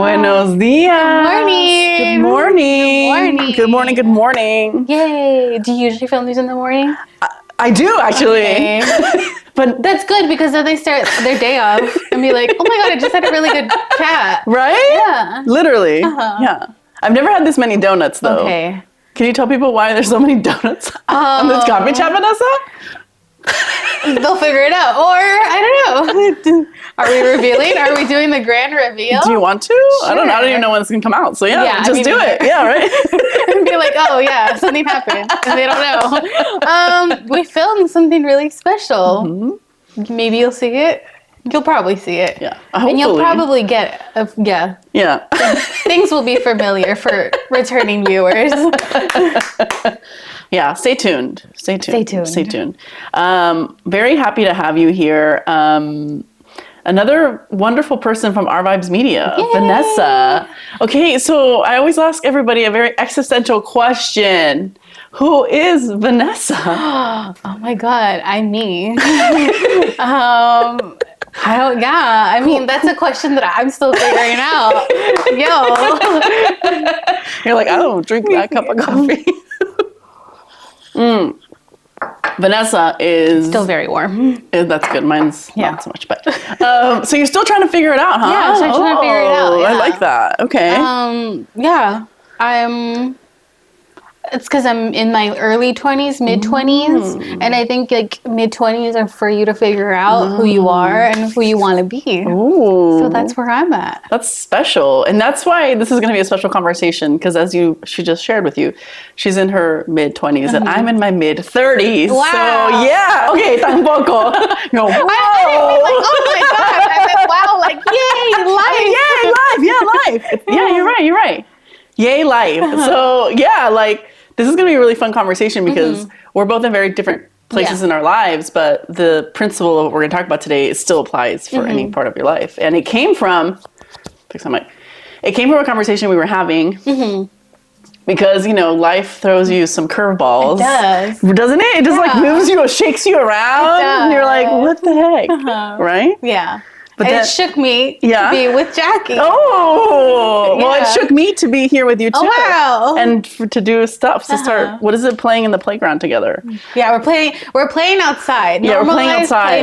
Buenos dias. Good morning. Good morning. Good morning. Good morning. Yay. Do you usually film these in the morning? I do, actually. Okay. But that's good because then they start their day off and be like, oh my God, I just had a really good chat. Right? Yeah. Literally. Yeah. I've never had this many donuts, though. Okay. Can you tell people why there's so many donuts on this coffee chat, Vanessa? They'll figure it out. Or, I don't know. Are we revealing? Are we doing the grand reveal? Do you want to? Sure. I don't even know when it's going to come out. So yeah, just do it. Yeah, right? And be like, oh yeah, something happened. And they don't know. We filmed something really special. Mm-hmm. Maybe you'll see it. You'll probably see it. Yeah. Hopefully. And you'll probably get yeah. Yeah. Things will be familiar for returning viewers. Yeah, stay tuned. Stay tuned. Stay tuned. Stay tuned. Very happy to have you here. Another wonderful person from Our Vibes Media, Yay! Vanessa. Okay, so I always ask everybody a very existential question. Who is Vanessa? Oh my God, I'm me. I mean, that's a question that I'm still figuring out. You're like, I don't drink that cup of coffee. Vanessa is still very warm. That's good. Mine's not so much, but so you're still trying to figure it out, huh? Yeah, I'm still trying to figure it out. Yeah. I like that. Okay. It's because I'm in my early 20s, mid 20s, and I think like mid 20s are for you to figure out who you are and who you want to be. Ooh. So that's where I'm at. That's special, and that's why this is going to be a special conversation. Because she just shared with you, she's in her mid 20s, and I'm in my mid 30s. Wow. So yeah, okay, tampoco. No, wow. I didn't mean like, oh my God. I meant wow, like yay, life. Yeah, life. Yeah, you're right. Yay, life. So yeah, like. This is going to be a really fun conversation because we're both in very different places in our lives, but the principle of what we're going to talk about today still applies for any part of your life. And it came from, a conversation we were having because, life throws you some curveballs. It does. Doesn't it? It just like moves you, shakes you around. And you're like, what the heck? Right? Yeah. But it shook me to be with Jackie. Oh, well, it shook me to be here with you too. Oh, wow. And to do stuff, to start, what is it, playing in the playground together? Yeah, we're playing outside. Yeah, we're playing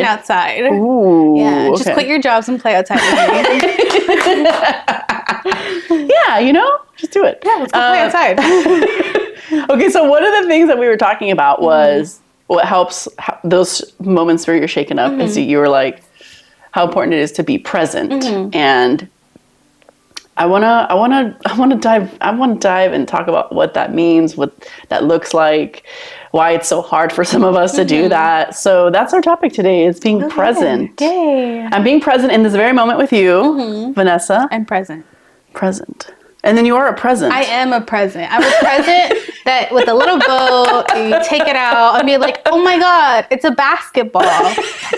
outside. Ooh. Yeah, just quit your jobs and play outside with me. Yeah, just do it. Yeah, let's go play outside. Okay, so one of the things that we were talking about was what helps those moments where you're shaken up is you were like, how important it is to be present. And I want to dive and talk about what that means, what that looks like, why it's so hard for some of us to do that. So that's our topic today, is being present. Yay. I'm being present in this very moment with you, Vanessa. I'm present. And then you are a present. I am a present. I'm a present that with a little bow, you take it out and be like, oh my God, it's a basketball.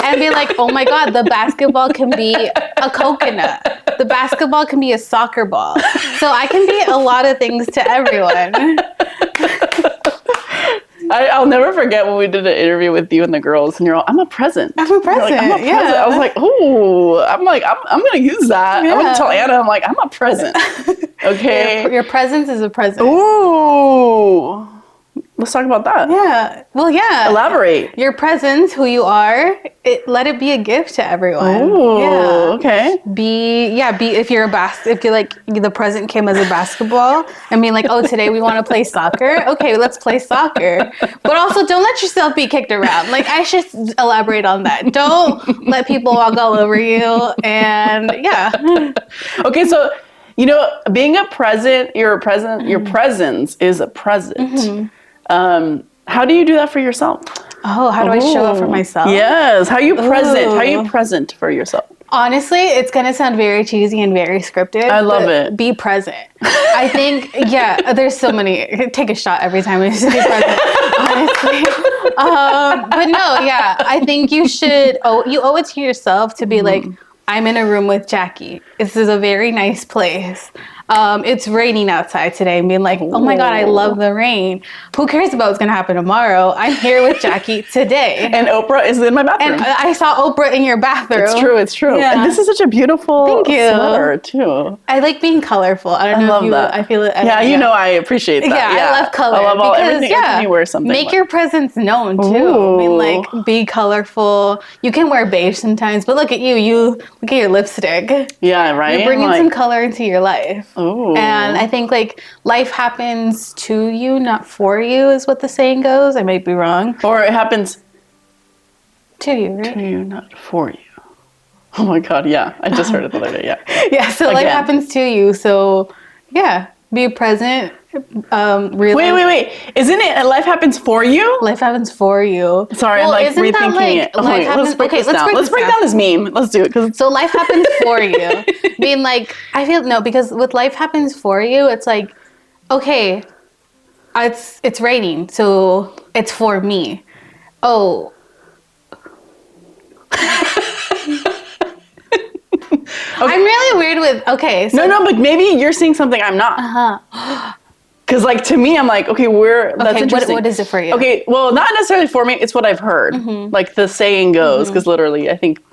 And be like, oh my God, the basketball can be a coconut. The basketball can be a soccer ball. So I can be a lot of things to everyone. I'll never forget when we did an interview with you and the girls, and you're all, I'm a present. I'm a present. Like, I'm a present. Yeah. I was like, oh, I'm going to use that. Yeah. I'm going to tell Anna, I'm like, I'm a present. Okay. Your presence is a present. Ooh. Let's talk about that. Yeah. Well, yeah. Elaborate. Your presence, who you are, let it be a gift to everyone. Ooh, okay. If you're if you're like the present came as a basketball and being like, oh, today we want to play soccer. Okay, let's play soccer. But also don't let yourself be kicked around. Like I should elaborate on that. Don't let people walk all over you. And yeah. Okay, so being a present, your presence is a present. How do you do that for yourself? Oh, how do I show up for myself? Yes. How are you present? How are you present for yourself? Honestly, it's going to sound very cheesy and very scripted. I love it. Be present. I think, there's so many. Take a shot every time we say present, honestly. But no, I think you should, you owe it to yourself to be like, I'm in a room with Jackie. This is a very nice place. it's raining outside today and being like, oh my God, I love the rain. Who cares about what's going to happen tomorrow? I'm here with Jackie today. And Oprah is in my bathroom. And I saw Oprah in your bathroom. It's true. Yeah. And this is such a beautiful sweater too. I like being colorful. I don't know if you, that. I feel it. I appreciate that. Yeah, I love color. I love everything. Everything you wear something. Make your presence known too. Ooh. I mean, like, be colorful. You can wear beige sometimes, but look at you. You look at your lipstick. Yeah, right. You're bringing some color into your life. Ooh. And I think like life happens to you, not for you, is what the saying goes. I might be wrong. Or it happens to you, right? To you, not for you. Oh my God, yeah. I just heard it the other day, yeah. Yeah, so life happens to you. So yeah, be present. Really. Wait. Isn't it life happens for you? Life happens for you. Sorry, well, I'm like rethinking it. Let's break this down. Let's break down this meme. Let's do it. So life happens for you. Being like, I feel, no, because with life happens for you, it's like, okay, it's raining, so it's for me. Oh. Okay. I'm really weird with, okay. So no, but maybe you're seeing something I'm not. Uh-huh. Because like to me, I'm like, okay, that's interesting. What is it for you? Okay, well, not necessarily for me. It's what I've heard. Mm-hmm. Like the saying goes, because literally, I think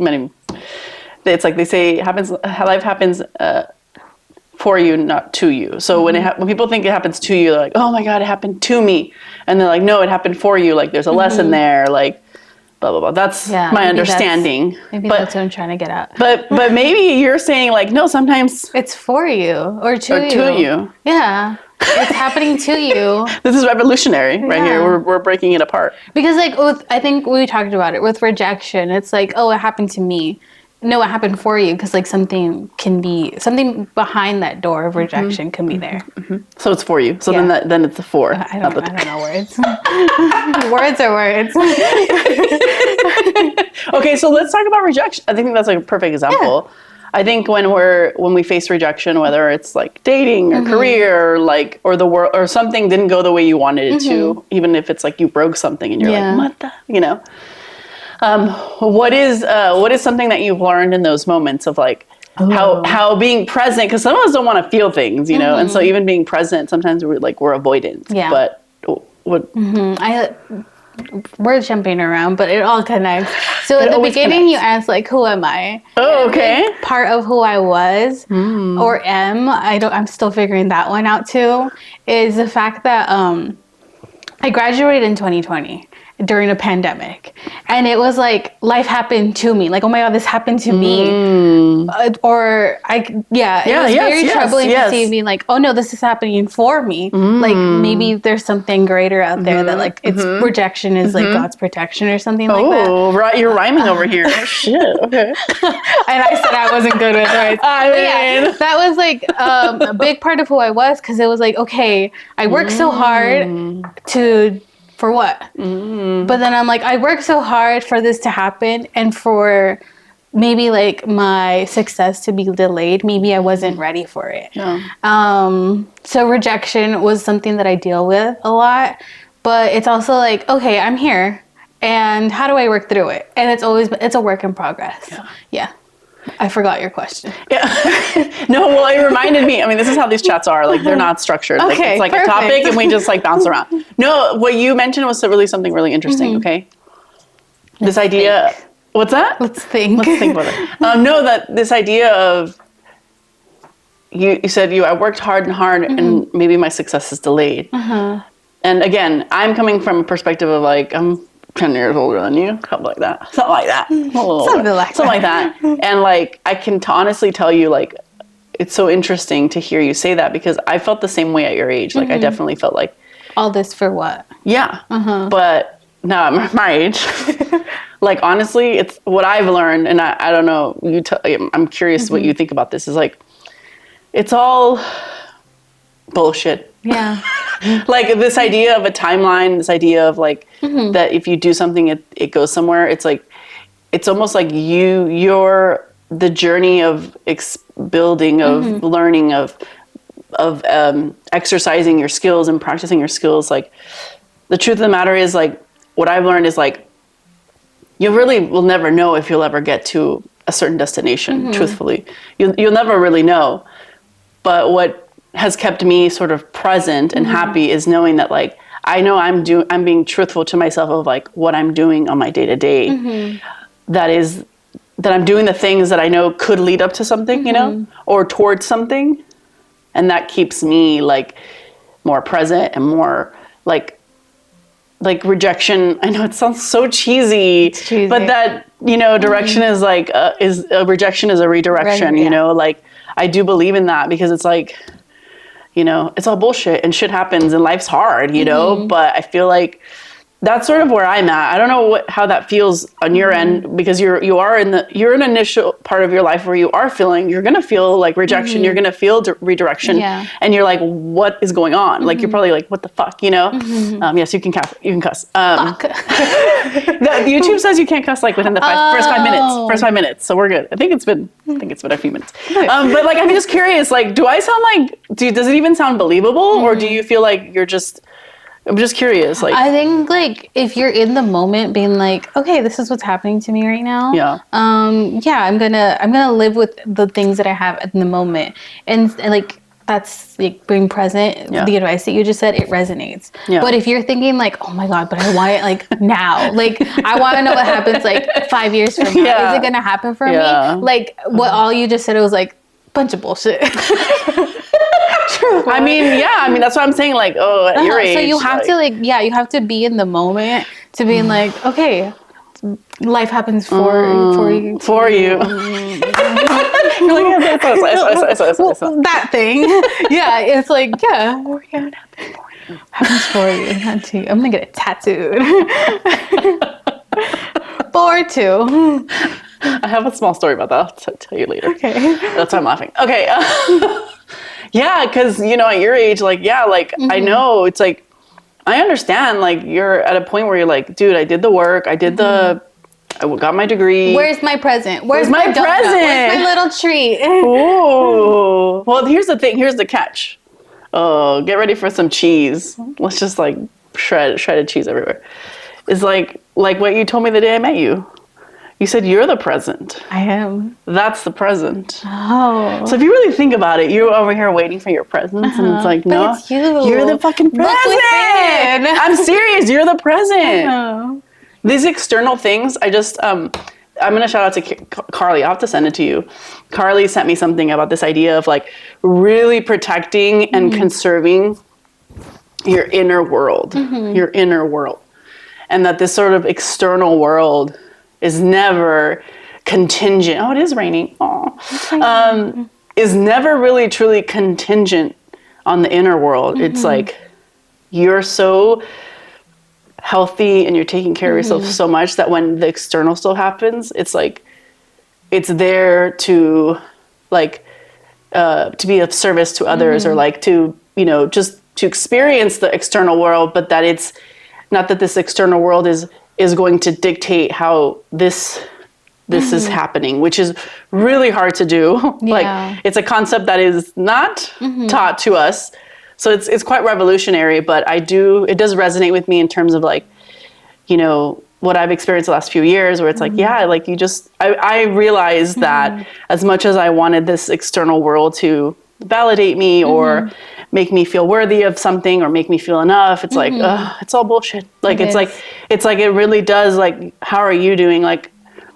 it's like they say, life happens for you, not to you. So when people think it happens to you, they're like, oh my God, it happened to me. And they're like, no, it happened for you. Like there's a lesson there. Like blah, blah, blah. That's my understanding. Maybe that's what I'm trying to get at. But maybe you're saying like, no, sometimes it's for you or to you. Yeah. It's happening to you. This is revolutionary right here. We're breaking it apart. Because like I think we talked about it with rejection. It's like, oh, it happened to me. No, it happened for you because like something behind that door of rejection can be there. Mm-hmm. So it's for you. So then it's the for. I don't know words. Words are words. Okay, so let's talk about rejection. I think that's like a perfect example. Yeah. I think when we face rejection, whether it's like dating or career or the world or something didn't go the way you wanted it to, even if it's like you broke something and you're like, what the, what is something that you've learned in those moments of like how being present, because some of us don't want to feel things, and so even being present, sometimes we're avoidant. Yeah. But what? We're jumping around, but it all connects. So at the beginning, you asked like, "Who am I?" Oh, okay. Part of who I was or am, I'm still figuring that one out too. Is the fact that I graduated in 2020 during a pandemic, and it was like life happened to me. Like, oh my God, this happened to me. It was very troubling to see me like, oh no, this is happening for me. Like maybe there's something greater out there that like it's rejection is like God's protection or something like that. Oh, right, you're rhyming over here. Oh shit. Okay. And I said I wasn't good with words. That was like a big part of who I was, because it was like, okay, I worked so hard for what? But then I'm like, I worked so hard for this to happen and for maybe like my success to be delayed. Maybe I wasn't ready for it. Yeah. So rejection was something that I deal with a lot, but it's also like, okay, I'm here and how do I work through it? And it's a work in progress. Yeah. I forgot your question. Yeah. No, well, it reminded me. I mean, this is how these chats are. Like, they're not structured. Okay, like, it's like perfect. a topic and we just like bounce around. No, what you mentioned was really something really interesting. Okay. This idea. Think. What's that? Let's think. Let's think about it. No, that this idea of you said I worked hard and maybe my success is delayed. And again, I'm coming from a perspective of like, I'm 10 years older than you, something like that. Something like that. And like, I can honestly tell you, like, it's so interesting to hear you say that, because I felt the same way at your age. Like, I definitely felt like, all this for what? Yeah. But now I'm my age. Like, honestly, it's what I've learned, and I don't know, I'm curious what you think about this, is like, it's all bullshit. Yeah. Like this idea of a timeline, this idea of like that if you do something, it goes somewhere. It's like, it's almost like you're the journey of building, of learning, of exercising your skills and practicing your skills. Like the truth of the matter is, like, what I've learned is like, you really will never know if you'll ever get to a certain destination. Truthfully, you'll never really know. But what has kept me sort of present and happy is knowing that like I know I'm being truthful to myself of like what I'm doing on my day to day. That I'm doing the things that I know could lead up to something, you know, or towards something, and that keeps me like more present and more like rejection. I know it sounds so cheesy, but that, you know, direction is like is a rejection is a redirection. You know, like I do believe in that because it's like, you know, it's all bullshit and shit happens and life's hard, you know, but I feel like that's sort of where I'm at. I don't know how that feels on your end, because you're in an initial part of your life where you're going to feel like rejection. You're going to feel redirection, and you're like, what is going on? Like, you're probably like, what the fuck, you know? Yes, you can cuss. Fuck. YouTube says you can't cuss like within the first 5 minutes. So we're good. I think it's been a few minutes. But like, I'm just curious, like, do I sound like, does it even sound believable? Or do you feel like I'm just curious. Like, I think like if you're in the moment, being like, okay, this is what's happening to me right now. I'm gonna live with the things that I have in the moment, and like that's like being present. The advice that you just said, it resonates. But if you're thinking like, oh my god, but I want it like now, like I want to know what happens like 5 years from now. Is it gonna happen for me? Like what all you just said, it was like bunch of bullshit. I mean, that's what I'm saying. Like, at your age. So you have to you have to be in the moment to be like, okay, life happens for you. For you. That thing. Yeah, it's like, happens for you, not to you. I'm gonna get it tattooed. For two. I have a small story about that. I'll tell you later. Okay. That's why I'm laughing. Okay. Yeah, because, you know, at your age, like, I know, it's like, I understand, like, you're at a point where you're like, dude, I did the work, I got my degree. Where's my present? Where's my present? Where's my little treat? Ooh. Well, here's the thing, here's the catch. Oh, get ready for some cheese. Let's just, like, shredded cheese everywhere. It's like what you told me the day I met you. You said you're the present. I am. That's the present. Oh. So if you really think about it, you're over here waiting for your presents, and it's like, no, it's you. You're the fucking present. I'm serious. You're the present. Oh. These external things, I'm going to shout out to Carly. I'll have to send it to you. Carly sent me something about this idea of like really protecting and conserving your inner world, and that this sort of external world is never contingent. Oh, it is raining. Is never really truly contingent on the inner world. It's like you're so healthy and you're taking care of yourself so much that when the external still happens, it's like it's there to like to be of service to others, or like to, you know, just to experience the external world, but that it's not that this external world is going to dictate how this is happening, which is really hard to do. Like, it's a concept that is not taught to us. So it's quite revolutionary, but it does resonate with me in terms of like, you know, what I've experienced the last few years, where it's like, like I realized that as much as I wanted this external world to validate me or make me feel worthy of something or make me feel enough, it's like, it's all bullshit. Like, it's like it really does, like, how are you doing? Like,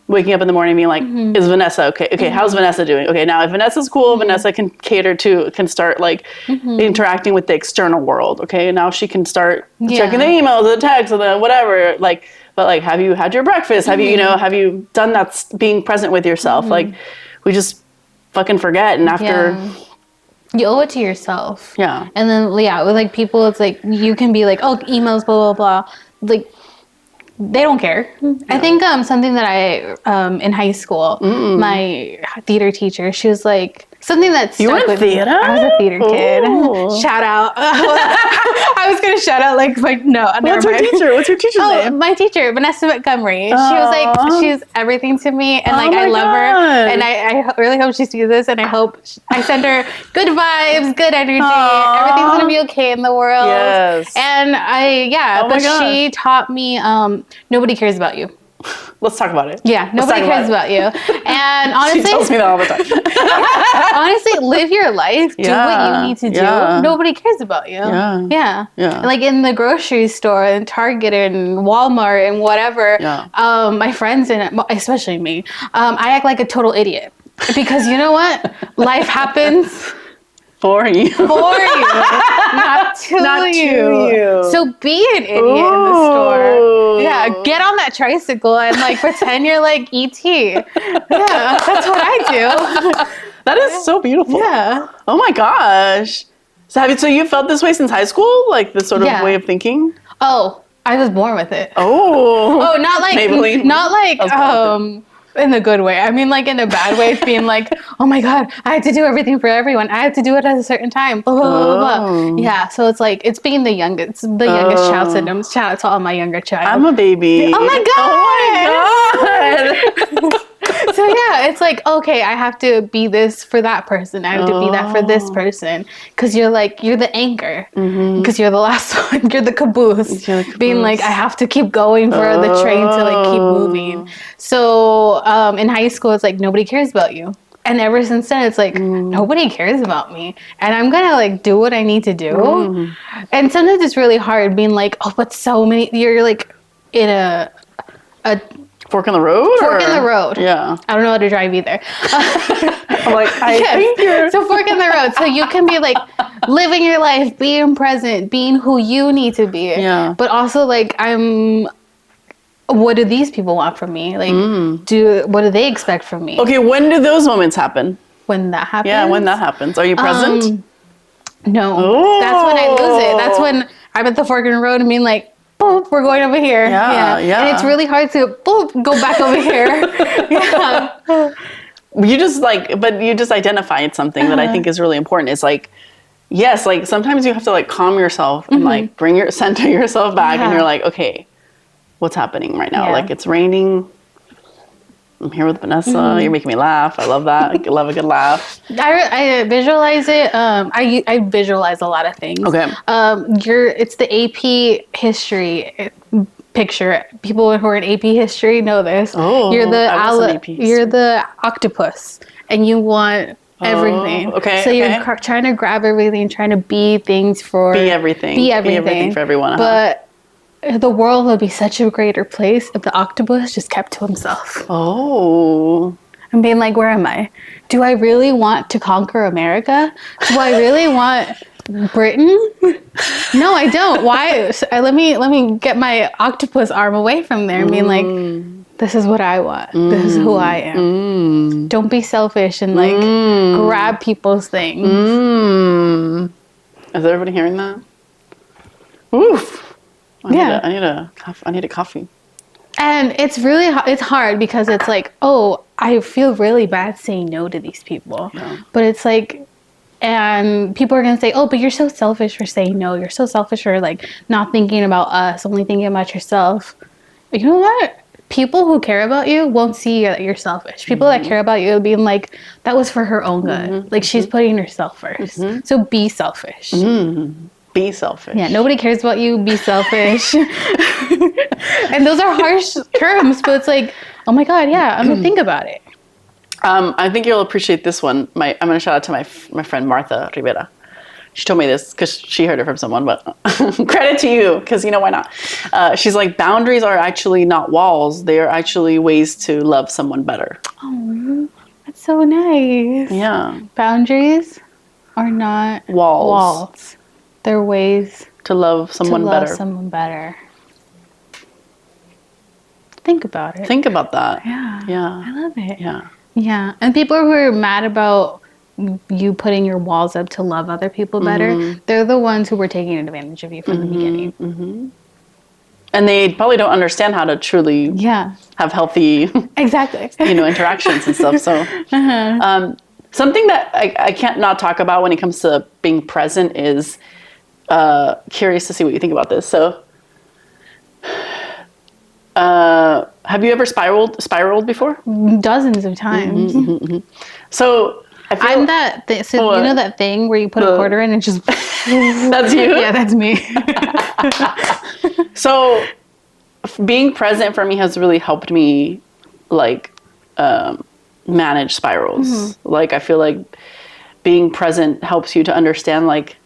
waking up in the morning being like, is Vanessa okay? Okay, how's Vanessa doing? Okay, now if Vanessa's cool, Vanessa can can start like interacting with the external world. Okay, and now she can start checking the emails, the texts, the whatever. Like, but like, have you had your breakfast? Have you, have you done that? Being present with yourself. Like, we just fucking forget, and after. You owe it to yourself. Yeah. And then, with like people, it's like, you can be like, oh, emails, blah, blah, blah. Like, they don't care. I think something that I, in high school, my theater teacher, she was like, something that stuck with me. You were in theater? I was a theater kid. Shout out. I was going to shout out, like no. What's her teacher? What's your teacher's name? My teacher, Vanessa Montgomery. She was like, she's everything to me. And like, I love her. And I really hope she sees this. And I hope I send her good vibes, good energy. Everything's going to be okay in the world. Yes. And but she taught me, nobody cares about you. let's talk about it. Yeah, nobody cares about you. And honestly, she tells me that all the time. honestly, live your life. Do what you need to do. Nobody cares about you. Yeah. Like in the grocery store and Target and Walmart and whatever. My friends and especially me, I act like a total idiot because you know what? Life happens. For you. Not to you. So be an idiot in the store. Yeah, get on that tricycle and like pretend you're like ET. Yeah, that's what I do. That is so beautiful. Yeah. Oh my gosh. So you felt this way since high school? Like this sort of way of thinking? Oh, I was born with it. Oh, not like Maybelline. Not like in the good way. I mean, like in a bad way, being like, oh my God, I have to do everything for everyone. I have to do it at a certain time. Blah, blah, blah, blah. Yeah. So it's like, it's being the youngest child syndrome. Shout out to all my younger child. I'm a baby. Oh my God. Oh my God. So yeah, it's like, okay, I have to be this for that person. I have to be that for this person. Cause you're the anchor. Cause you're the last one. You're the caboose. Being like, I have to keep going for the train to like keep moving. So in high school, it's like, nobody cares about you. And ever since then, it's like, nobody cares about me. And I'm going to like do what I need to do. And sometimes it's really hard being like, oh, but so many, you're like in a fork in the road? Fork in the road. Yeah. I don't know how to drive either. I'm like, I think you're... So fork in the road. So you can be like living your life, being present, being who you need to be. Yeah. But also like what do these people want from me? Like, what do they expect from me? Okay, when do those moments happen? When that happens? Yeah, when that happens. Are you present? No. Ooh. That's when I lose it. That's when I'm at the fork in the road and being like, boop, we're going over here. Yeah. And it's really hard to, boop, go back over here. Yeah. You just identified something that I think is really important. It's like, yes, like sometimes you have to like calm yourself and like center yourself back and you're like, okay, what's happening right now? Like it's raining. I'm here with Vanessa. You're making me laugh. I love that. I love a good laugh. I visualize it. I visualize a lot of things. Okay. It's the AP history picture. People who are in AP history know this. Oh, you're the octopus, and you want everything. Okay. So you're trying to grab everything, trying to be things for be everything for everyone. But the world would be such a greater place if the octopus just kept to himself. Oh. And being like, where am I? Do I really want to conquer America? Do I really want Britain? No, I don't. Why? Let me get my octopus arm away from there and being like, this is what I want. This is who I am. Don't be selfish and like grab people's things. Is everybody hearing that? Oof. I need a coffee. And it's really it's hard because it's like, oh, I feel really bad saying no to these people. Yeah. But it's like, and people are going to say, oh, but you're so selfish for saying no. You're so selfish for like not thinking about us, only thinking about yourself. You know what? People who care about you won't see that you're selfish. People that care about you being like, that was for her own good. Like she's putting herself first. So be selfish. Be selfish. Yeah, nobody cares about you. Be selfish. And those are harsh terms, but it's like, oh my God, yeah, I'm gonna think about it. I think you'll appreciate this one. I'm gonna shout out to my friend Martha Rivera. She told me this because she heard it from someone, but credit to you because why not? She's like, boundaries are actually not walls; they are actually ways to love someone better. Oh, that's so nice. Yeah, boundaries are not walls. They're ways to love someone better. Think about it. Think about that. Yeah. I love it. Yeah. Yeah. And people who are mad about you putting your walls up to love other people better, they're the ones who were taking advantage of you from the beginning. And they probably don't understand how to truly have healthy interactions and stuff. So something that I can't not talk about when it comes to being present is curious to see what you think about this. So have you ever spiraled before? Dozens of times. So I'm that so you know that thing where you put a quarter in and just that's you? Yeah, that's me. So being present for me has really helped me like manage spirals. Like I feel like being present helps you to understand like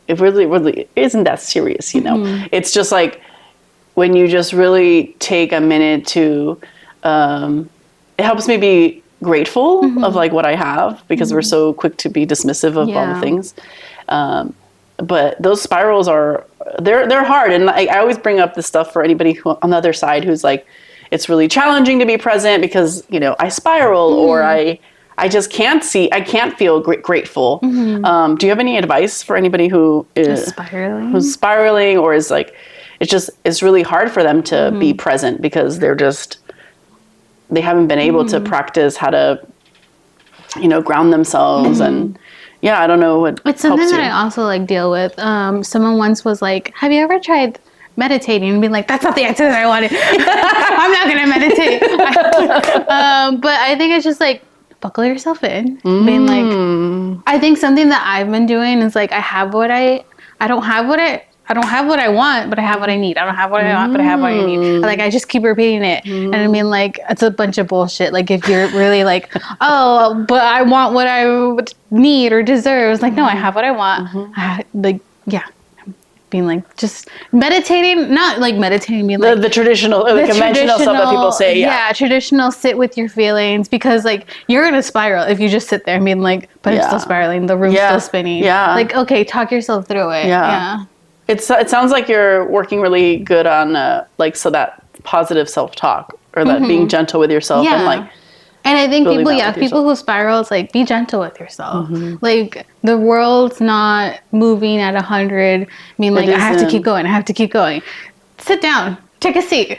it really isn't that serious, you know. It's just like when you just really take a minute to it helps me be grateful of like what I have, because we're so quick to be dismissive of all the things. But those spirals they're hard, and I always bring up this stuff for anybody who on the other side who's like, it's really challenging to be present because, you know, I spiral or I just can't feel grateful. Do you have any advice for anybody who is who's spiraling or is like, it's really hard for them to be present because they haven't been able to practice how to, you know, ground themselves and yeah, I don't know what it's something that I also like deal with. Someone once was like, have you ever tried meditating? And being like, that's not the answer that I wanted. I'm not going to meditate. But I think it's just like, buckle yourself in. Being like, I think something that I've been doing is like, I don't have what I want, but I have what I need. I don't have what I want, but I have what I need. And like, I just keep repeating it. And I mean, like, it's a bunch of bullshit. Like, if you're really like, oh, but I want what I would need or deserve. It's like, no, I have what I want. Being like, just meditating, not like meditating, being like the traditional or the conventional stuff that people say. Yeah, traditional sit with your feelings, because like you're gonna spiral if you just sit there and being like, but it's still spiraling, the room's still spinning. Yeah, like, okay, talk yourself through it. Yeah. It sounds like you're working really good on like, so that positive self-talk or that being gentle with yourself and like. And I think people who spiral, it's like, be gentle with yourself. Like, the world's not moving at 100. I mean, like, I have to keep going. Sit down, take a seat,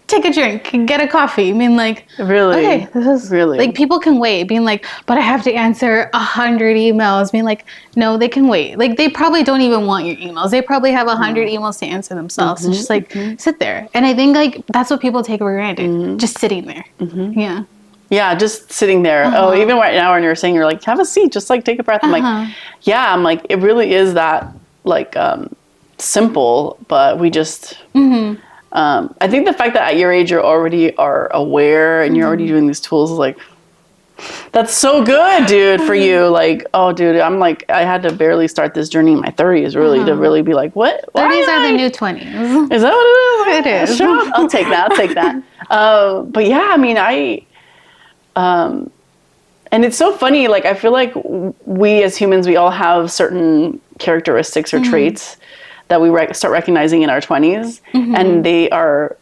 take a drink, get a coffee. I mean, like, really, okay, this is really, like, people can wait. Being like, but I have to answer 100 emails. Being like, no, they can wait. Like, they probably don't even want your emails. They probably have 100 emails to answer themselves. So just like sit there. And I think like that's what people take for granted. Just sitting there. Yeah. Yeah, just sitting there. Oh, even right now when you're saying, you're like, have a seat, just like take a breath. I'm like, yeah, I'm like, it really is that like simple, but we just, I think the fact that at your age you already are aware and you're already doing these tools is like, that's so good, dude, for you. Like, oh, dude, I'm like, I had to barely start this journey in my 30s really to really be like, what? 30s are the new 20s. Is that what it is? It is. Sure, I'll take that. But yeah, I mean, and it's so funny, like, I feel like we as humans, we all have certain characteristics or traits that we start recognizing in our 20s. And they are,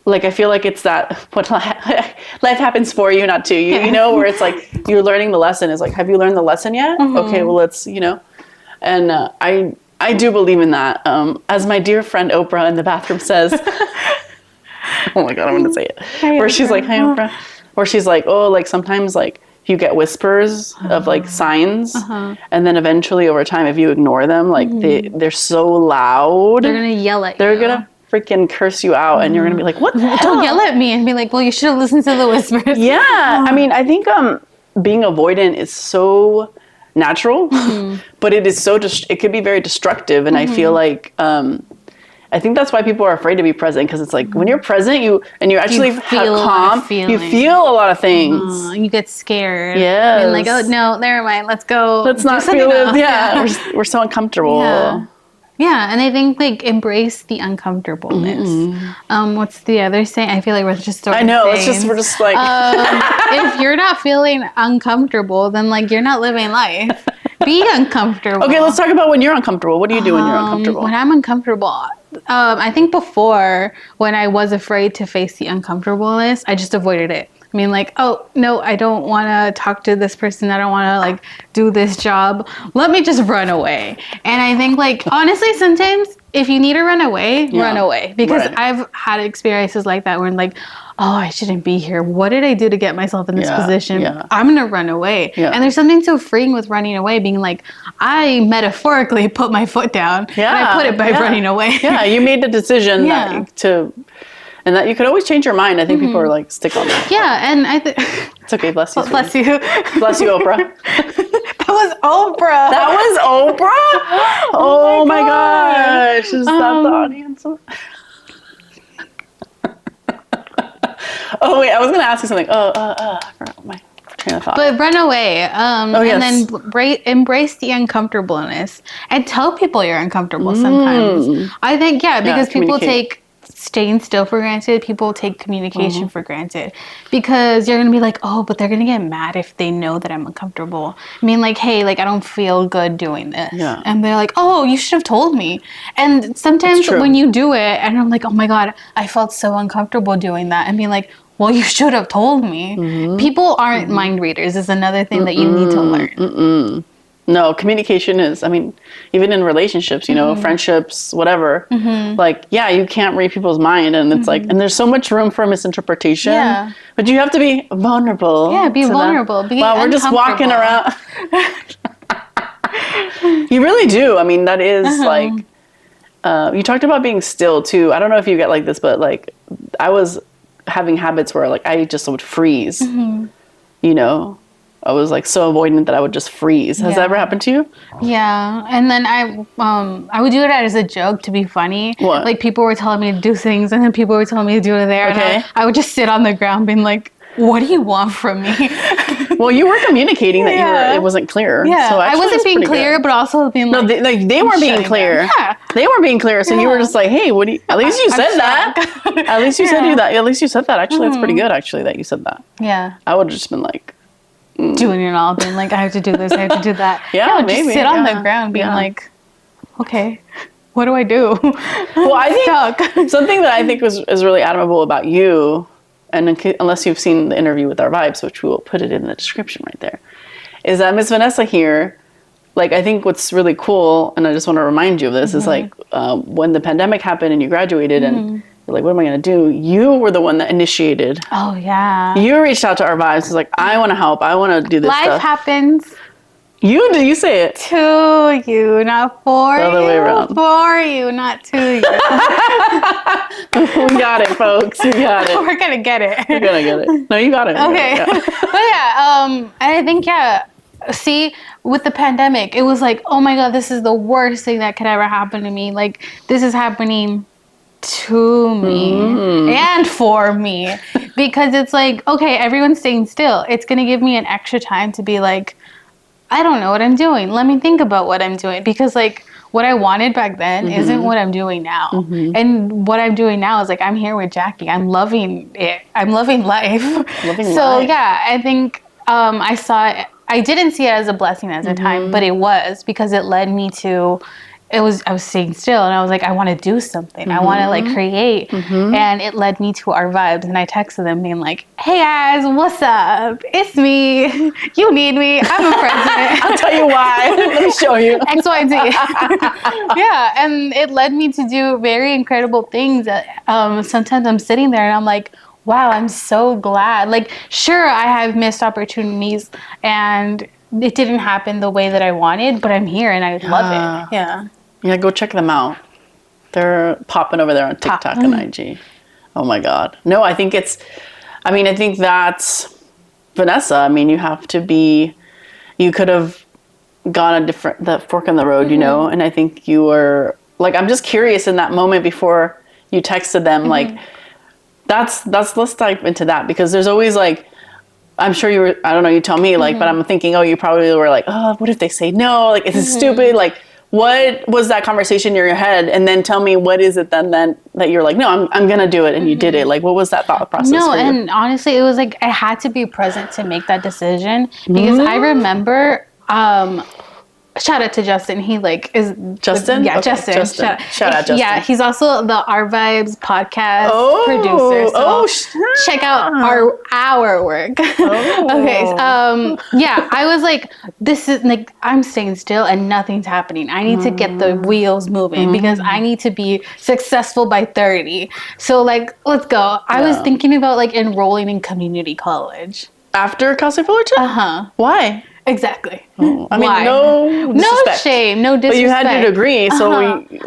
like, I feel like it's that, what life happens for you, not to you, you know, where it's like, you're learning the lesson. It's like, have you learned the lesson yet? Okay, well, let's, you know, and I do believe in that. As my dear friend Oprah in the bathroom says, oh my God, I'm going to say it, where she's like, hi, Oprah. Where she's like, oh, like sometimes like you get whispers of like signs, and then eventually over time, if you ignore them, like they're so loud, they're gonna yell at you. They're gonna freaking curse you out, and you're gonna be like, what the hell? Don't yell at me, and be like, well, you should have listened to the whispers. Yeah, I mean, I think being avoidant is so natural, but it is so it could be very destructive, and I feel like. I think that's why people are afraid to be present, because it's like when you're present, you actually feel calm. You feel a lot of things. You get scared. Yeah. And like, oh no, never mind. Let's go. Let's not feel it. Yeah. We're so uncomfortable. Yeah. And I think like embrace the uncomfortableness. What's the other saying? I feel like we're just I know. We're just like if you're not feeling uncomfortable, then like you're not living life. Be uncomfortable. Okay, let's talk about when you're uncomfortable. What do you do when you're uncomfortable? When I'm uncomfortable, I think before, when I was afraid to face the uncomfortableness, I just avoided it. I mean, like, oh, no, I don't want to talk to this person. I don't want to, like, do this job. Let me just run away. And I think, like, honestly, sometimes if you need to run away, run away. Because I've had experiences like that where I'm like, oh, I shouldn't be here. What did I do to get myself in this position? Yeah. I'm going to run away. Yeah. And there's something so freeing with running away, being like, I metaphorically put my foot down. And I put it by running away. Yeah, you made the decision and that you could always change your mind. I think people are like, stick on that. Yeah, and I think... It's okay, bless you. Well, bless you. Bless you, Oprah. That was Oprah. That was Oprah? Oh my gosh. Is that the audience? Oh wait, I was gonna ask you something. I forgot my train of thought. But run away. Yes. And then embrace the uncomfortableness and tell people you're uncomfortable sometimes. I think, because people take staying still for granted. People take communication for granted because you're going to be like, oh, but they're going to get mad if they know that I'm uncomfortable. I mean, like, hey, like, I don't feel good doing this. Yeah. And they're like, oh, you should have told me. And sometimes when you do it and I'm like, oh my God, I felt so uncomfortable doing that. And being like, well, you should have told me. People aren't mind readers is another thing that you need to learn. No, communication is, I mean, even in relationships, you know, friendships, whatever, like, you can't read people's mind. And it's like, and there's so much room for misinterpretation. Yeah. But you have to be vulnerable. Yeah, be vulnerable. Wow, we're just walking around. You really do. I mean, that is like, you talked about being still too. I don't know if you get like this, but like, I was having habits where like, I just would freeze, you know? I was like so avoidant that I would just freeze. Has that ever happened to you? Yeah. And then I would do it as a joke to be funny. What? Like people were telling me to do things and then people were telling me to do it there. Okay. And I would just sit on the ground being like, what do you want from me? Well, you were communicating that it wasn't clear. Yeah. So I wasn't being clear, but also being like, no, they weren't being clear. Yeah. They weren't being clear. So you were just like, hey, what do you, at least you said that. At least you said that. At least you said that. Actually, it's pretty good actually that you said that. Yeah. I would have just been like, doing it all, being like, I have to do this, I have to do that. Maybe. Just sit on the ground being like, okay, what do I do? Well, I think something that I think is really admirable about you, and unless you've seen the interview with our vibes, which we will put it in the description right there, is that Miss Vanessa here, like, I think what's really cool, and I just want to remind you of this, is like, when the pandemic happened and you graduated and you're like, what am I going to do? You were the one that initiated. Oh, yeah. You reached out to our vibes. It's like, I want to help. I want to do this stuff. Life happens. You say it. To you, not for you. The other way around. For you, not to you. We got it, folks. We got it. We're going to get it. We're going to get it. No, you got it. Okay. But I think, see, with the pandemic, it was like, oh my God, this is the worst thing that could ever happen to me. Like, this is happening to me and for me, because it's like, okay, everyone's staying still. It's going to give me an extra time to be like, I don't know what I'm doing. Let me think about what I'm doing, because like what I wanted back then isn't what I'm doing now. And what I'm doing now is like, I'm here with Jackie. I'm loving it. I'm loving life. I think I didn't see it as a blessing at the time, but it was, because it led me to, I was staying still and I was like, I want to do something. I want to like create. And it led me to our vibes. And I texted them being like, hey guys, what's up? It's me. You need me. I'm a president. I'll tell you why. Let me show you. XYZ. And it led me to do very incredible things that sometimes I'm sitting there and I'm like, wow, I'm so glad. Like, sure, I have missed opportunities and it didn't happen the way that I wanted, but I'm here and I love it. Yeah, go check them out. They're popping over there on TikTok and IG. Oh my God. No, I think that's Vanessa. I mean, you could have gone the fork in the road, you know? And I think you were like, I'm just curious in that moment before you texted them, like, let's dive into that, because there's always like, I'm sure you were, I don't know, you tell me, like, but I'm thinking, oh, you probably were like, oh, what if they say no? Like, is it stupid? Like, what was that conversation in your head? And then tell me, what is it then that you're like, no, I'm going to do it. And you did it. Like, what was that thought process for you? And honestly, it was like, I had to be present to make that decision, because I remember, shout out to Justin. He like is Justin. Yeah, okay. Justin. Shout out Justin. Yeah, he's also the Our Vibes podcast producer. So check out our work. Okay. I was like, this is like, I'm staying still and nothing's happening. I need to get the wheels moving because I need to be successful by 30. So like, let's go. I was thinking about like enrolling in community college. After Cal State Fullerton? Why? Exactly. Oh, I mean, Why? no disrespect. Shame, no disrespect. But you had your degree, so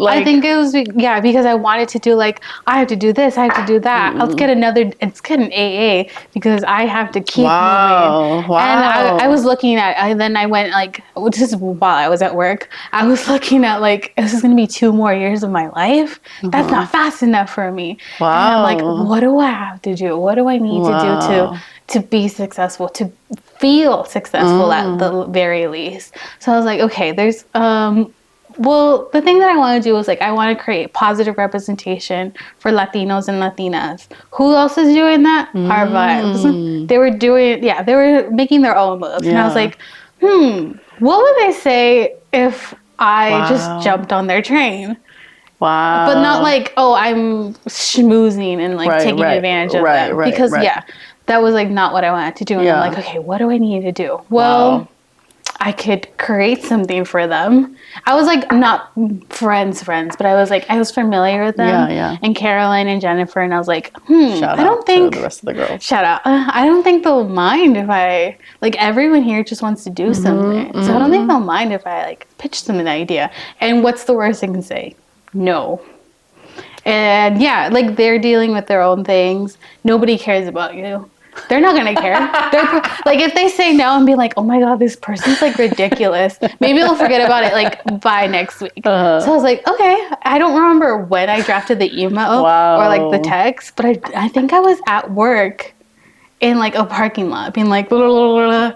I think it was because I wanted to do like I have to do this, I have to do that. Let's get an AA because I have to keep moving. Wow. And I was looking at, then I went like just while I was at work, I was looking at like this is gonna be 2 more years of my life. That's not fast enough for me. Wow. And I'm like, what do I have to do? What do I need to do to be successful, to feel successful at the very least? So I was like, okay, there's well, the thing that I want to do is like I want to create positive representation for Latinos and Latinas. Who else is doing that? Our Vibes. They were making their own moves. And I was like, what would they say if I just jumped on their train? Wow. But not like, oh, I'm schmoozing and like taking advantage of them. Because that was like not what I wanted to do. And I'm like, okay, what do I need to do? Well, I could create something for them. I was like not friends, but I was familiar with them. And Caroline and Jennifer, and I was like, Shout out to the rest of the girls. Shout out. I don't think they'll mind if I like everyone here just wants to do something. So I don't think they'll mind if I like pitch them an idea. And what's the worst they can say? No. And like they're dealing with their own things. Nobody cares about you. They're not gonna care. They're like if they say no and be like, oh my god, this person's like ridiculous. Maybe they'll forget about it like by next week. So I was like, okay. I don't remember when I drafted the email or like the text, but I think I was at work in like a parking lot, being like, blah, blah, blah,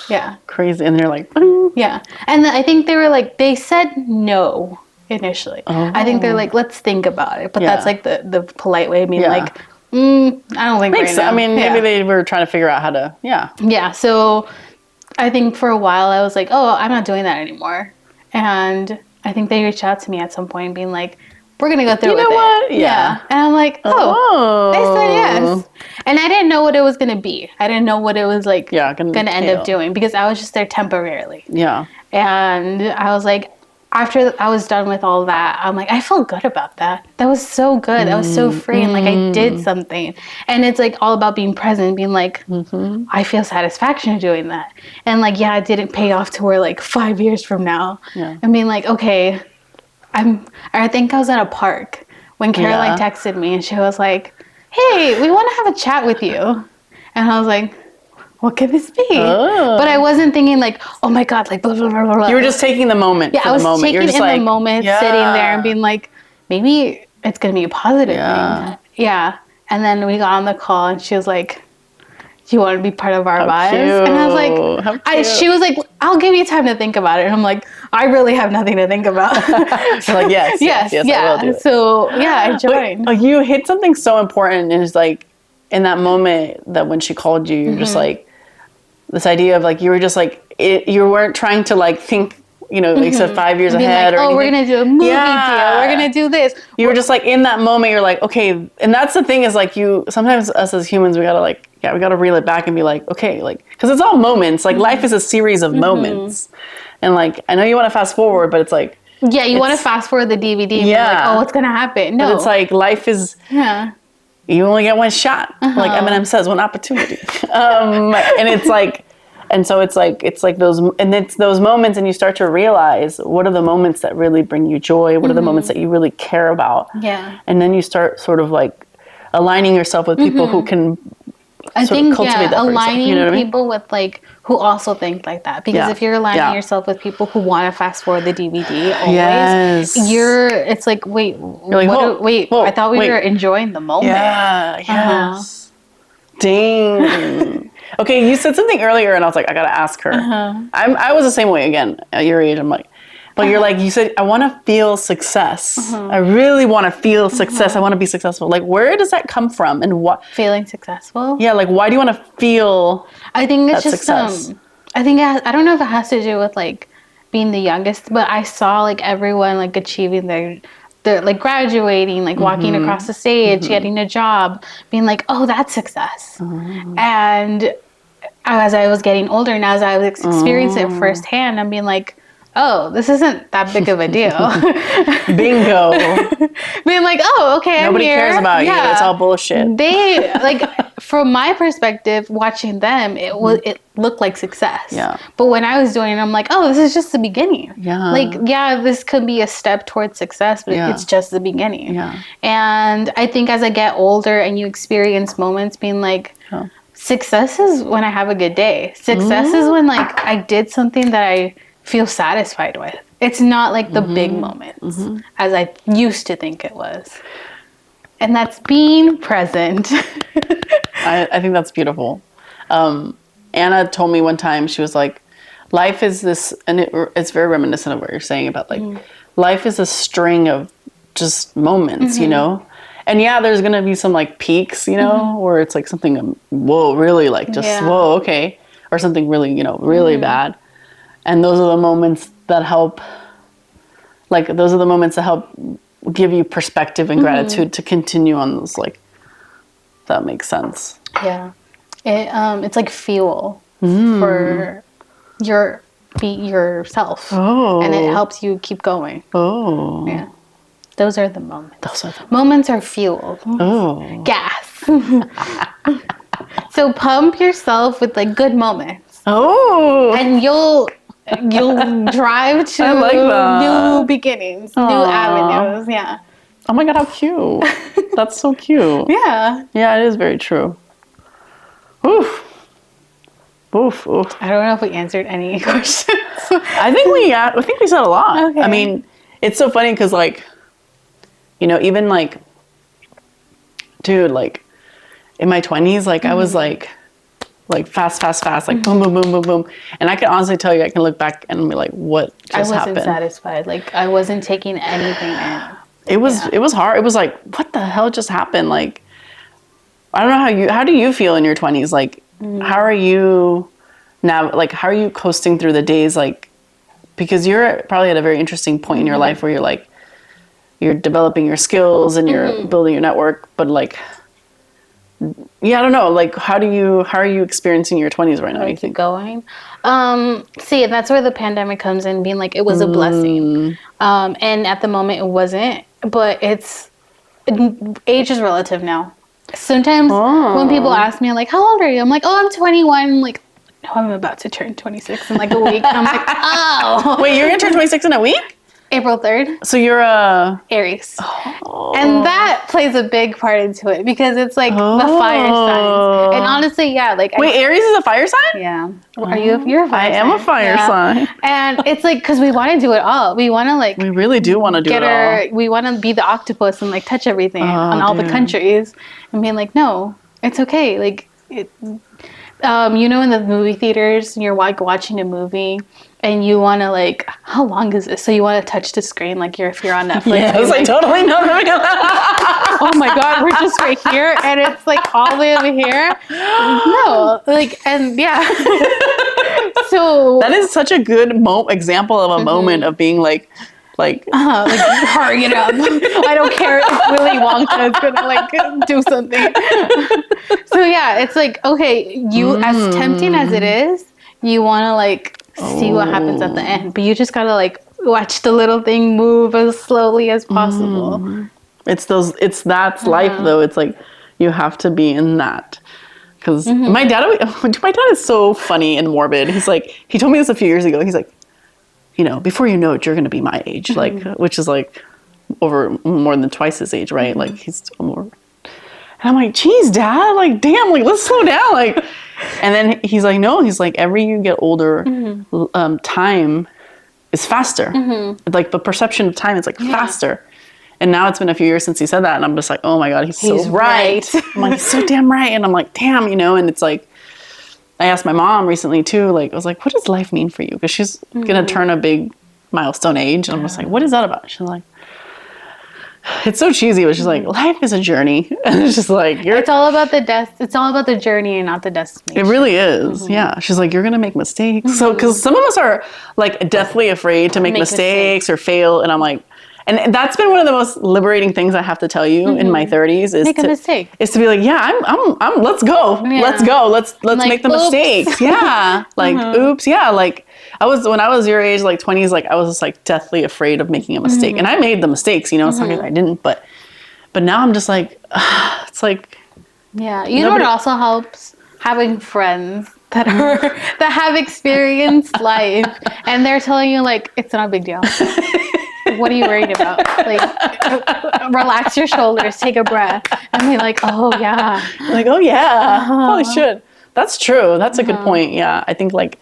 blah. Crazy, and they're like, and I think they were like, they said no initially. I think they're like, let's think about it, but that's like the polite way of being like. I don't think makes right now. I mean, maybe they were trying to figure out how to, so I think for a while I was like, oh, I'm not doing that anymore. And I think they reached out to me at some point being like, we're going to go through with what? it. Yeah. And I'm like, they said yes. And I didn't know what it was going to be. I didn't know what it was like going to end up doing because I was just there temporarily. Yeah. And I was like, after I was done with all that, I'm like, I feel good about that. That was so good. That was so free. And like, I did something. And it's like all about being present, being like, I feel satisfaction doing that. And like, it didn't pay off to where like 5 years from now. And being like, okay, I think I was at a park when Caroline texted me and she was like, hey, we want to have a chat with you. And I was like, what could this be? But I wasn't thinking like, oh my God, like blah, blah, blah, blah. You were just taking the moment. I was taking in the moment, sitting there and being like, maybe it's going to be a positive thing. Yeah. And then we got on the call and she was like, do you want to be part of our vibes? Cute. And I was like, she was like, I'll give you time to think about it. And I'm like, I really have nothing to think about. So like, yes, I will do it. So I joined. But, you hit something so important, and it's like in that moment that when she called you, you're just like, this idea of like, you were just like, you weren't trying to like think, like you said 5 years ahead. Like, or we're going to do a movie deal. We're going to do this. You were just like in that moment, you're like, okay. And that's the thing is like sometimes us as humans, we got to like, we got to reel it back and be like, okay, like, cause it's all moments. Like life is a series of moments. And like, I know you want to fast forward, but it's like. Yeah, you want to fast forward the DVD and be like, oh, what's going to happen? No. But it's like, life is. Yeah. You only get one shot, like Eminem says, one opportunity. And it's like, and so it's like those, and it's those moments, and you start to realize what are the moments that really bring you joy, what are the moments that you really care about. Yeah. And then you start sort of like aligning yourself with people who can cultivate that aligning you know what people with like who also think like that, because if you're aligning yourself with people who want to fast forward the DVD always, it's like wait, you're like, I thought we were enjoying the moment. Dang. Okay, you said something earlier and I was like, I gotta ask her. I was the same way again at your age. I'm like, but you're like, you said, I want to feel success. I really want to feel success. I want to be successful. Like, where does that come from, and what? Feeling successful? Yeah, like, why do you want to feel? I think it's just success? I think I don't know if it has to do with like being the youngest, but I saw like everyone like achieving their like graduating, like walking across the stage, getting a job, being like, oh, that's success. And as I was getting older and as I was experiencing it firsthand, I'm being like, oh, this isn't that big of a deal. Bingo. Being like, oh, okay, Nobody I'm here. cares about you. It's all bullshit. They, like, from my perspective, watching them, it looked like success. Yeah. But when I was doing it, I'm like, oh, this is just the beginning. Yeah. Like, yeah, this could be a step towards success, but it's just the beginning. Yeah. And I think as I get older and you experience moments being like, success is when I have a good day. Success is when, like, I did something that I feel satisfied with. It's not like the big moments as I used to think it was. And that's being present. I think that's beautiful. Anna told me one time, she was like, life is this, and it's very reminiscent of what you're saying about, like, life is a string of just moments, you know? And yeah, there's going to be some, like, peaks, you know, where it's like something, whoa, really, like, just, whoa, okay. Or something really, you know, really bad. And those are the moments that help, like, those are the moments that help give you perspective and gratitude to continue on those, like, that makes sense. Yeah. It's like fuel for yourself. Oh. And it helps you keep going. Oh. Yeah. Those are the moments. Those are the moments are fuel. Oh. Gas. So pump yourself with, like, good moments. Oh. And you'll drive to I like that. new beginnings, new avenues. Yeah. Oh my God, how cute. That's so cute. Yeah. Yeah, it is very true. Oof. Oof, oof. I don't know if we answered any questions. I think we said a lot. Okay. I mean, it's so funny because, like, you know, even, like, dude, like, in my 20s, like, I was, like fast, like, boom, boom, boom, boom, boom. And I can honestly tell you, I can look back and be like, what just happened? I wasn't satisfied. Like, I wasn't taking anything in. It was hard. It was like, what the hell just happened? Like, I don't know how do you feel in your 20s? Like, how are you now? Like, how are you coasting through the days? Like, because you're probably at a very interesting point in your life where you're like, you're developing your skills and you're building your network, but, like, yeah, I don't know. Like, how are you experiencing your 20s right now? I keep going. See, that's where the pandemic comes in, being like, it was a blessing. And at the moment it wasn't, but age is relative now. Sometimes when people ask me, like, how old are you? I'm like, oh, I'm 21. I'm like, no, I'm about to turn 26 in, like, a week. And I'm like, oh. Wait, you're going to turn 26 in a week? April 3rd. So you're a... Aries. Oh. And that plays a big part into it because it's like the fire signs. And honestly, yeah, like... Wait, Aries is a fire sign? Yeah. Are you? You're a fire sign. I am a fire sign. And it's like, because we want to do it all. We want to, like... We really do want to do it all. We want to be the octopus and, like, touch everything on all the countries. And being like, no, it's okay. Like, you know, in the movie theaters, you're, like, watching a movie... And you want to, like, how long is this? So you want to touch the screen like if you're on Netflix. Yes, I totally know. Oh my God, we're just right here. And it's like all the way over here. No, like, and yeah. So. That is such a good example of a moment of being like hurry it up. I don't care if Willy Wonka is going to, like, do something. So yeah, it's like, okay, as tempting as it is, you want to, like, see what happens at the end, but you just gotta, like, watch the little thing move as slowly as possible. That's life, though. It's like you have to be in that. Because my dad is so funny and morbid. He's like, he told me this a few years ago. He's like, you know, before you know it, you're gonna be my age, like, which is like over more than twice his age, right? Like, he's more. And I'm like, geez, Dad, like, damn, like, let's slow down, like. And then he's like, no, he's like, every you get older, time is faster. Like, the perception of time is, like, faster. And now it's been a few years since he said that. And I'm just like, oh my God, he's so right. I'm like, he's so damn right. And I'm like, damn, you know, and it's like, I asked my mom recently too, like, I was like, what does life mean for you? Because she's going to turn a big milestone age. And I'm just like, what is that about? She's like, it's so cheesy, but she's like, life is a journey. And it's just like, it's all about the journey and not the destination. It really is. Yeah. She's like, you're going to make mistakes. So, because some of us are, like, deathly afraid to make mistakes or fail. And I'm like, And that's been one of the most liberating things I have to tell you in my 30s is Make a mistake. Is to be like, yeah, I'm let's go. Yeah. Let's go. Let's like, make the oops. mistakes. Yeah. Like, oops. Yeah. Like when I was your age, like 20s, like I was just like deathly afraid of making a mistake. And I made the mistakes, you know, it's not like I didn't, but now I'm just like, it's like. Yeah. You know what also helps? Having friends that have experienced life and they're telling you like, it's not a big deal. What are you worried about? Like, relax your shoulders, take a breath, and be like, oh yeah. Like, oh yeah, probably should. That's true. That's a good point. Yeah, I think like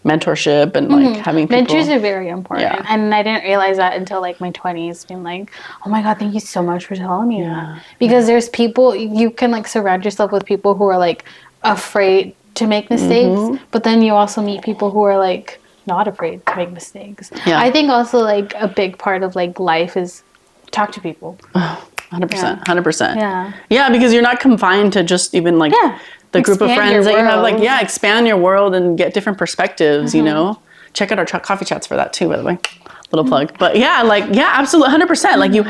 mentorship and like having people. Mentors are very important. Yeah. And I didn't realize that until like my 20s, being like, oh my God, thank you so much for telling me that. Because there's people, you can like surround yourself with people who are like afraid to make mistakes, but then you also meet people who are like not afraid to make mistakes. Yeah. I think also like a big part of like life is talk to people. 100%, 100%. Yeah. Yeah, because you're not confined to just even like the group of friends that you have. Like, expand your world and get different perspectives, you know? Check out our coffee chats for that too, by the way. Little plug. But absolutely, 100%. Like you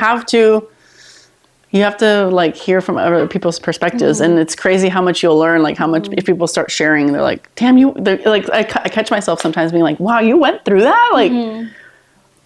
have to like hear from other people's perspectives, and it's crazy how much you'll learn. Like how much if people start sharing, they're like, "Damn, they're like." I catch myself sometimes being like, "Wow, you went through that!" Like,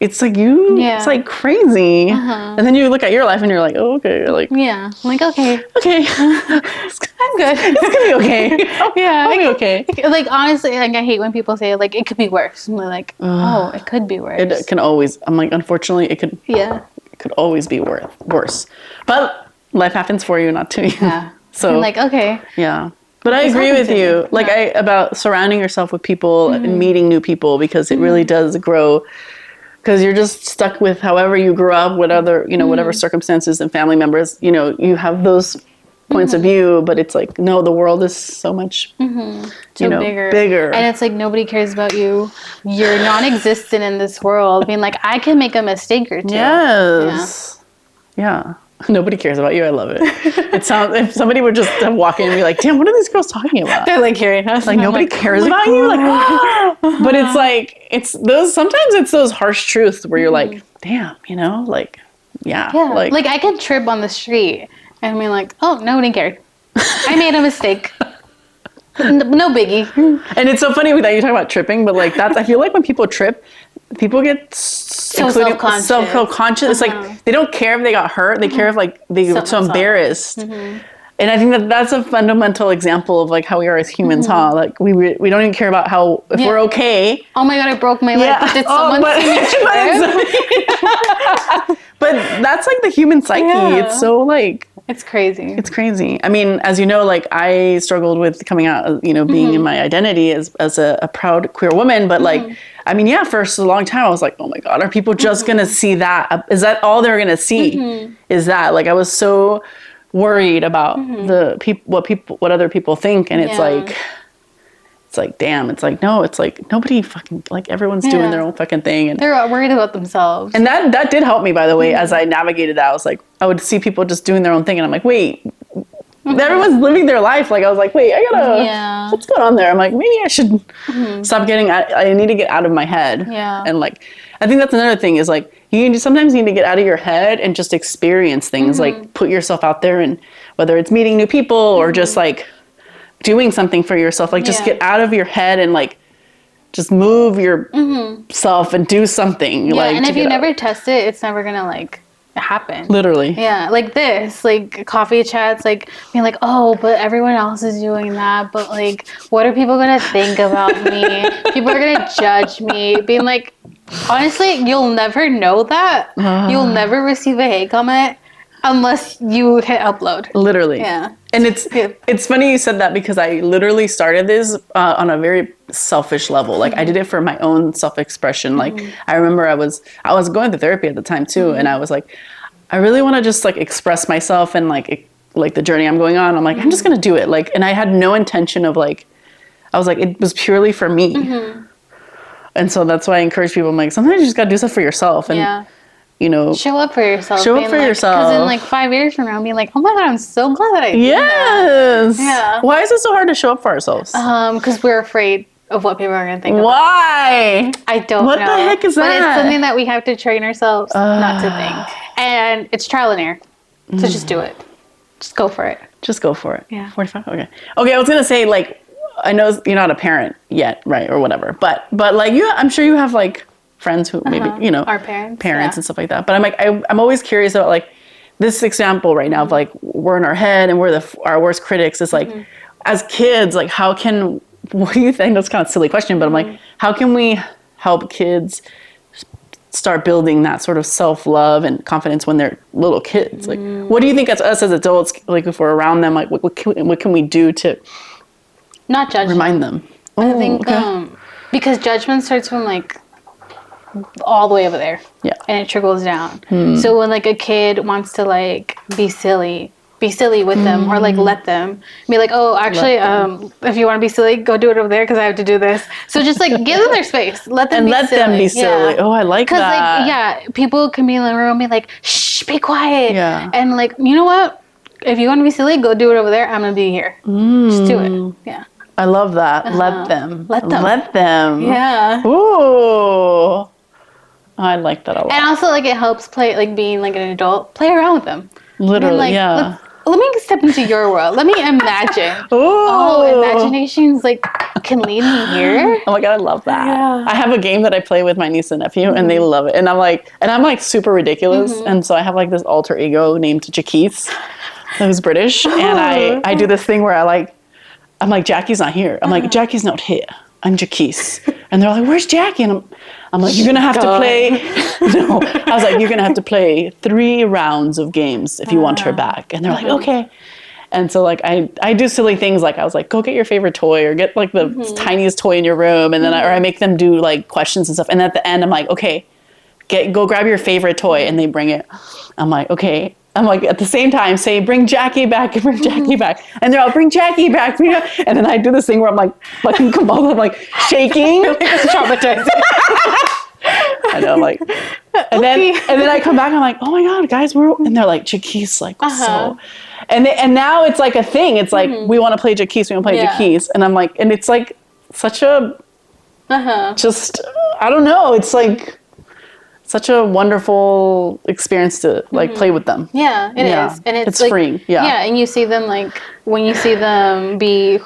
it's like it's like crazy. And then you look at your life and you're like, "Oh, okay." You're like, I'm like, okay, I'm good. it's gonna be okay. I'll be okay. Like honestly, like I hate when people say like it could be worse. I'm like, oh, it could be worse. It can always. I'm like, unfortunately, it could. Yeah. Could always be worse, but life happens for you, not to you. Yeah. So I'm like, okay. Yeah, but I agree with you. Like about surrounding yourself with people and meeting new people, because it really does grow. Because you're just stuck with however you grew up, what other whatever circumstances and family members, you have those points of view, but it's like, no, the world is so much bigger. And it's like nobody cares about you. You're non-existent in this world. Being like, I can make a mistake or two. Yes. Yeah. Nobody cares about you. I love it. It sounds, if somebody would just walk in and be like, damn, what are these girls talking about? They're like hearing us. Like nobody cares about you. Like, but it's like, sometimes it's those harsh truths where you're like, damn, like, yeah. Like I can trip on the street and be like, oh, nobody cared. I made a mistake. No biggie. And it's so funny that you talk about tripping, but like I feel like when people trip, people get so self-conscious. It's like they don't care if they got hurt. They care if like they get so embarrassed. And I think that's a fundamental example of like how we are as humans, huh? Like we don't even care about if we're okay. Oh my God, I broke my leg. Did someone see me trip? But that's like the human psyche. Yeah. It's so like... It's crazy. It's crazy. I mean, as you know, like I struggled with coming out, being in my identity as a proud queer woman. But like, I mean, for a long time, I was like, oh my God, are people just going to see that? Is that all they're going to see? Is that like, I was so worried about what other people think. And it's like, damn, it's like, no, it's like nobody fucking, like everyone's doing their own fucking thing. And they're worried about themselves. And that did help me, by the way, as I navigated that. I was like, I would see people just doing their own thing. And I'm like, wait, everyone's living their life. Like, I was like, wait, what's going on there? I'm like, maybe I should stop I need to get out of my head. Yeah. And like, I think that's another thing is like, you sometimes need to get out of your head and just experience things, like put yourself out there, and whether it's meeting new people or just like, doing something for yourself, like just get out of your head and like just move yourself and do something. Yeah, like, and if you never test it, it's never gonna like happen. Literally. Yeah, like this, like coffee chats, like being like, oh, but everyone else is doing that, but like, what are people gonna think about me? People are gonna judge me. Being like, honestly, you'll never know that. You'll never receive a hate comment unless you hit upload. Literally. Yeah. And it's funny you said that, because I literally started this on a very selfish level. Like I did it for my own self-expression. Like I remember I was going to therapy at the time too, and I was like, I really want to just like express myself and like the journey I'm going on. I'm like, I'm just gonna do it. Like, and I had no intention of like, I was like, it was purely for me. And so that's why I encourage people. I'm like, sometimes you just gotta do stuff for yourself. And show up for yourself. Show up for yourself. Because in like 5 years from now, being like, oh my God, I'm so glad that I did that. Yeah. Why is it so hard to show up for ourselves? Because we're afraid of what people are going to think. Why? I don't know. What the heck is But that? it's something that we have to train ourselves not to think. And it's trial and error. So just do it. Just go for it. Just go for it. Yeah. 45. Okay. Okay. I was gonna say, like, I know you're not a parent yet, right, or whatever. But like I'm sure you have like friends who maybe Our parents and stuff like that. But I'm like I'm always curious about like this example right now of like we're in our head and we're our worst critics. Is like as kids, like how can what do you think? That's kind of a silly question, but I'm like, how can we help kids start building that sort of self-love and confidence when they're little kids? Like, what do you think as us as adults, like if we're around them, like what can we do to not judge remind them? I think because judgment starts from like all the way over there, and it trickles down. So when like a kid wants to like be silly with them, or like let them be like, oh, actually, if you want to be silly, go do it over there because I have to do this. So just like give them their space, let them be silly. Oh, I like that. Because like people can be in the room and be like, shh, be quiet. Yeah. And like, you know what? If you want to be silly, go do it over there. I'm gonna be here. Just do it. Yeah. I love that. Let them. Yeah. Ooh. I like that a lot. And also like it helps being like an adult, play around with them. Literally, Let me step into your world. Let me imagine. Imaginations like can lead me here. Oh my God, I love that. Yeah. I have a game that I play with my niece and nephew, and they love it. And I'm like super ridiculous. And so I have like this alter ego named Jaquise, who's British. And I do this thing where I'm like, Jackie's not here. I'm like, Jackie's not here. I'm Jaquise. And they're like, where's Jackie? And I'm like, you're going to have to play. No, I was like, you're going to have to play 3 rounds of games if you want her back. And they're like, okay. And so like, I do silly things. Like I was like, go get your favorite toy or get like the tiniest toy in your room. And then I make them do like questions and stuff. And at the end, I'm like, okay, go grab your favorite toy. And they bring it. I'm like, okay. I'm like, at the same time, say, bring Jackie back, bring Jackie back. And they're all, bring Jackie back. And then I do this thing where I'm like, fucking convulsing, I'm like shaking. It's traumatizing. I know, like, and then I come back, I'm like, oh my God, guys, and they're like, Jaquise, like, so. And now it's like a thing. It's like, we want to play Jaquise, Jaquise. And I'm like, and it's like such a, just, I don't know, it's like, such a wonderful experience to like play with them. Yeah, it is, and it's like, freeing. Yeah, and you see them like when you see them be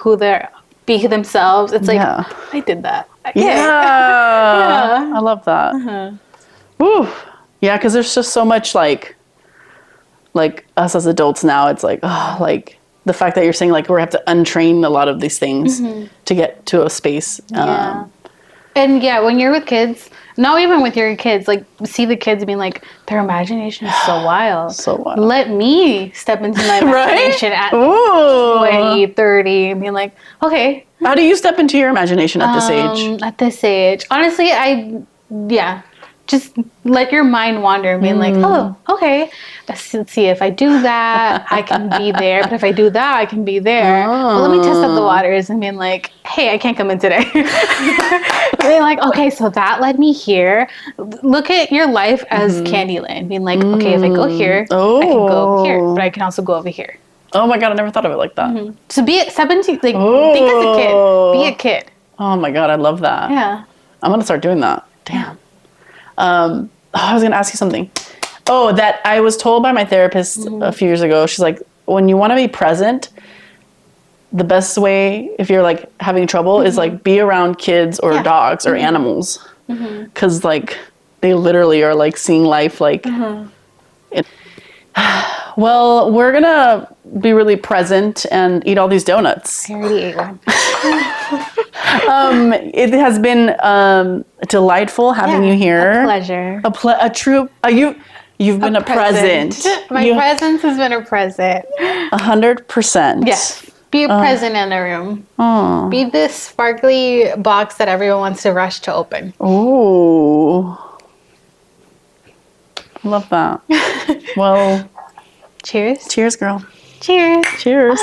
themselves. It's like I did that. Yeah, I love that. Woo, yeah, because there's just so much like us as adults now. It's like like the fact that you're saying like we have to untrain a lot of these things to get to a space. And when you're with kids. Not even with your kids, like see the kids being like, their imagination is so wild. So wild. Let me step into my imagination at 20, 30 and being like, okay. How do you step into your imagination at this age? At this age? Honestly, just let your mind wander and being like, oh, okay. Let's see if I do that, I can be there. But if I do that, I can be there. Well, let me test out the waters and being like, hey, I can't come in today. Being like, okay, so that led me here. Look at your life as Candyland. Being like, okay, if I go here, I can go over here. But I can also go over here. Oh my God, I never thought of it like that. So be at 17, like think as a kid. Be a kid. Oh my God, I love that. Yeah. I'm going to start doing that. Damn. I was going to ask you something. Oh, that I was told by my therapist a few years ago. She's like, when you want to be present, the best way, if you're like having trouble, is like be around kids or dogs or animals. Because like they literally are like seeing life like. Well, we're going to be really present and eat all these donuts. I already ate one. It has been delightful having you here. A pleasure. A true. You've been a present. My presence has been a present. 100%. Yes. Be a present in the room. Oh. Be this sparkly box that everyone wants to rush to open. Ooh. Love that. Well. Cheers. Cheers, girl. Cheers. Cheers.